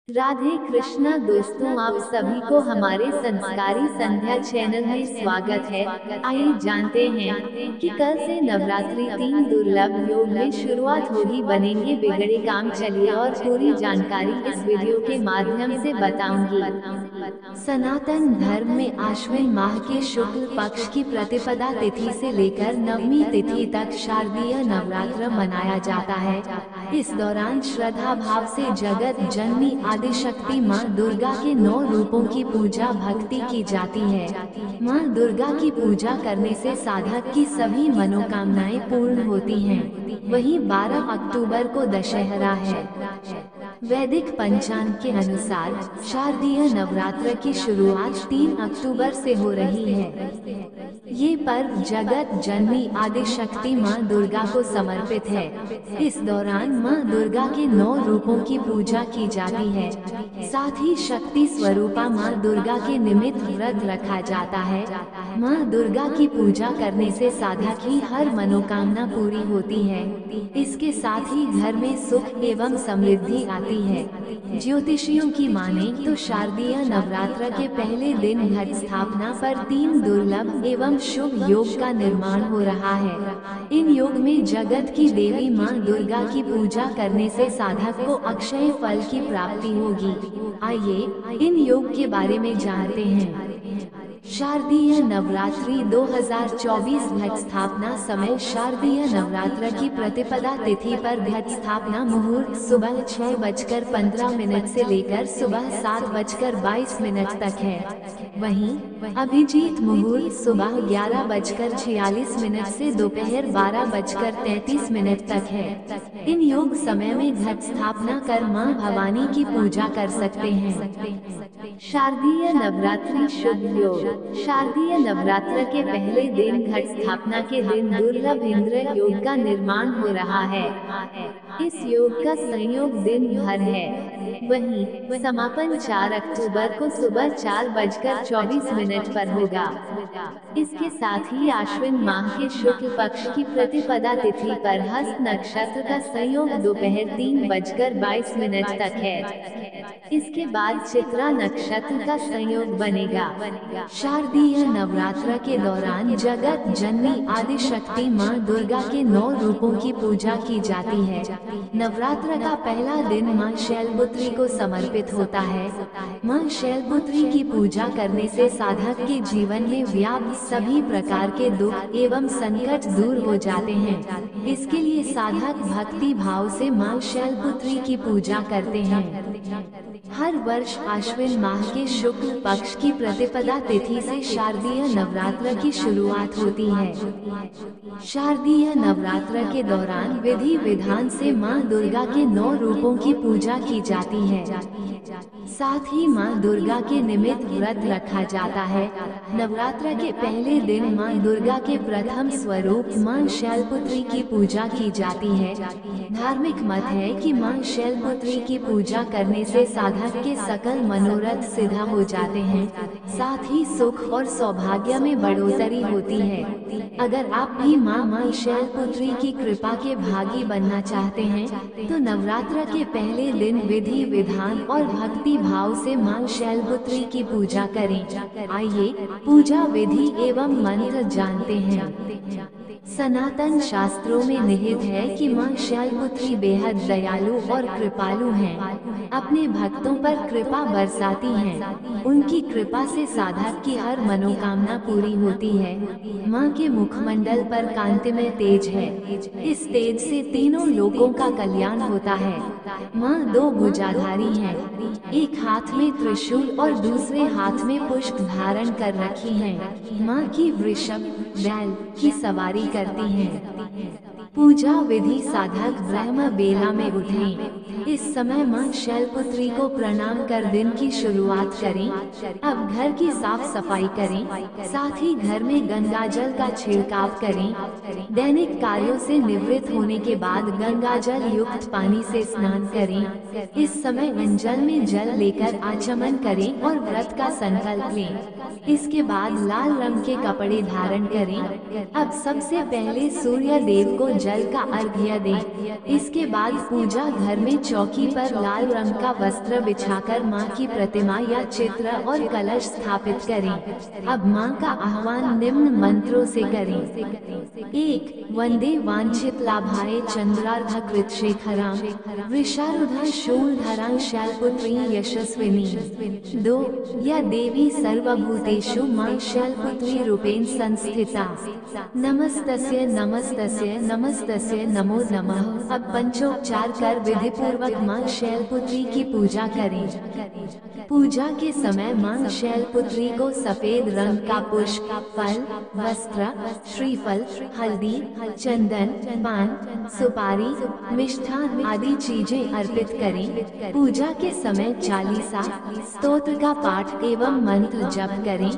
राधे कृष्णा दोस्तों, आप सभी को हमारे संस्कारी संध्या चैनल में स्वागत है। आइए जानते हैं कि कल से नवरात्रि 3 दुर्लभ योग में शुरुआत होगी। बनेंगे बिगड़े काम। चलिए और पूरी जानकारी इस वीडियो के माध्यम से बताऊंगी। सनातन धर्म में आश्विन माह के शुक्ल पक्ष की प्रतिपदा तिथि से लेकर नवमी तिथि तक शारदीय नवरात्र मनाया जाता है। इस दौरान श्रद्धा भाव से जगत जननी आदिशक्ति माँ दुर्गा के 9 रूपों की पूजा भक्ति की जाती है। माँ दुर्गा की पूजा करने से साधक की सभी मनोकामनाएं पूर्ण होती हैं। वहीं 12 अक्टूबर को दशहरा है। वैदिक पंचांग के अनुसार शारदीय नवरात्र की शुरुआत 3 अक्टूबर से हो रही है। ये पर्व जगत जननी आदिशक्ति माँ दुर्गा को समर्पित है। इस दौरान माँ दुर्गा के 9 रूपों की पूजा की जाती है। साथ ही शक्ति स्वरूपा माँ दुर्गा के निमित्त व्रत रखा जाता है। माँ दुर्गा की पूजा करने से साधक की हर मनोकामना पूरी होती है। इसके साथ ही घर में सुख एवं समृद्धि आती है। ज्योतिषियों की माने तो शारदीय नवरात्र के पहले दिन घट स्थापना पर 3 दुर्लभ एवं शुभ योग का निर्माण हो रहा है। इन योग में जगत की देवी माँ दुर्गा की पूजा करने से साधक को अक्षय फल की प्राप्ति होगी। आइए इन योग के बारे में जानते हैं। शारदीय नवरात्रि 2024 घट स्थापना समय शारदीय नवरात्र की प्रतिपदा तिथि पर घट स्थापना मुहूर्त सुबह 6:15 से लेकर सुबह 7:22 तक है। वहीं अभिजीत मुहूर्त सुबह 11:46 से दोपहर 12:33 तक है। इन योग समय में घट स्थापना कर मां भवानी की पूजा कर सकते हैं। शारदीय नवरात्रि शुभ योग। शारदीय नवरात्र के पहले दिन घट स्थापना के दिन दुर्लभ इंद्र योग का निर्माण हो रहा है। इस योग का संयोग दिन भर है। वहीं समापन 4 अक्टूबर को सुबह 4:24 पर होगा। इसके साथ ही आश्विन माह के शुक्ल पक्ष की प्रतिपदा तिथि पर हस्त नक्षत्र का संयोग दोपहर 3:22 तक है। इसके बाद चित्रा नक्षत्र का संयोग बनेगा। शारदीय नवरात्र के दौरान जगत जननी आदिशक्ति माँ दुर्गा के 9 रूपों की पूजा की जाती है। नवरात्र का पहला दिन माँ शैलपुत्री को समर्पित होता है। माँ शैलपुत्री की पूजा करने से साधक के जीवन में व्याप्त सभी प्रकार के दुख एवं संकट दूर हो जाते हैं। इसके लिए साधक भक्ति भाव से माँ शैलपुत्री की पूजा करते हैं। हर वर्ष आश्विन माह के शुक्ल पक्ष की प्रतिपदा तिथि से शारदीय नवरात्र की शुरुआत होती है। शारदीय नवरात्र के दौरान विधि विधान से माँ दुर्गा के 9 रूपों की पूजा की जाती है। साथ ही माँ दुर्गा के निमित्त व्रत रखा जाता है। नवरात्र के पहले दिन माँ दुर्गा के प्रथम स्वरूप माँ शैलपुत्री की पूजा की जाती है। धार्मिक मत है कि माँ शैलपुत्री की पूजा करने से साधक के सकल मनोरथ सिद्ध हो जाते हैं। साथ ही सुख और सौभाग्य में बढ़ोतरी होती है। अगर आप भी माँ शैलपुत्री की कृपा के भागी बनना चाहते हैं तो नवरात्र के पहले दिन विधि विधान और भक्ति भाव से माँ शैलपुत्री की पूजा करें। आइए पूजा विधि एवं मंत्र जानते हैं। सनातन शास्त्रों में निहित है कि माँ शैलपुत्री बेहद दयालु और कृपालु हैं। अपने भक्तों पर कृपा बरसाती हैं। उनकी कृपा से साधक की हर मनोकामना पूरी होती है। माँ के मुखमंडल पर कांतिमय तेज है। इस तेज से तीनों लोगों का कल्याण होता है। माँ 2 भुजाधारी हैं। एक हाथ में त्रिशूल और दूसरे हाथ में पुष्प धारण कर रखी हैं। माँ की वृषभ बैल की सवारी करती हैं। पूजा विधि साधक ब्रह्म बेला में उठें। इस समय माँ शैलपुत्री को प्रणाम कर दिन की शुरुआत करें। अब घर की साफ सफाई करें। साथ ही घर में गंगाजल का छिड़काव करें। दैनिक कार्यों से निवृत्त होने के बाद गंगाजल युक्त पानी से स्नान करें। इस समय अंजल में जल लेकर आचमन करें और व्रत का संकल्प लें। इसके बाद लाल रंग के कपड़े धारण करें। अब सबसे पहले सूर्य देव को जल का अर्घ्य दें। इसके बाद पूजा घर में चौकी पर लाल रंग का वस्त्र बिछाकर माँ की प्रतिमा या चित्र और कलश स्थापित करें। अब माँ का आह्वान निम्न मंत्रों से करें। 1 वंदे वांछित लाभाय चंद्रार्धकृत शेखरां वृषारूढ़ा शूलधरां शैलपुत्री यशस्विनी। 2 या देवी सर्वभूतेषु मां शैलपुत्री रूपेण संस्थिता नमस्तस्यै नमस्तस्यै नमस्तस्यै नमो नमः। अब पंचोपचार कर विधि पूर्वक मां शैलपुत्री की पूजा करें। पूजा के समय मां शैलपुत्री को सफेद रंग का पुष्प, फल, वस्त्र, श्रीफल, हल्दी, चंदन, पान, सुपारी, मिष्ठान आदि चीजें अर्पित करें। पूजा के समय चालीसा, स्तोत्र का पाठ एवं मंत्र जप करें।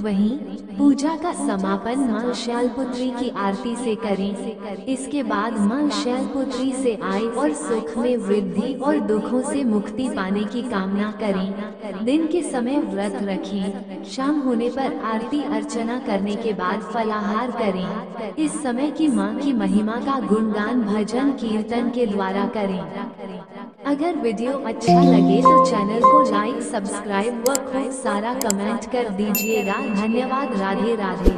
वहीं पूजा का समापन मां शैलपुत्री की आरती से करें। इसके बाद मां शैलपुत्री से आय और सुख में वृद्धि और दुखों से मुक्ति पाने की कामना करें। दिन के समय व्रत रखें। शाम होने पर आरती अर्चना करने के बाद फलाहार करें। इस समय की मां की महिमा का गुणगान भजन कीर्तन के द्वारा करें। अगर वीडियो अच्छा लगे तो चैनल को लाइक सब्सक्राइब व खूब सारा कमेंट कर दीजिएगा। धन्यवाद। राधे राधे।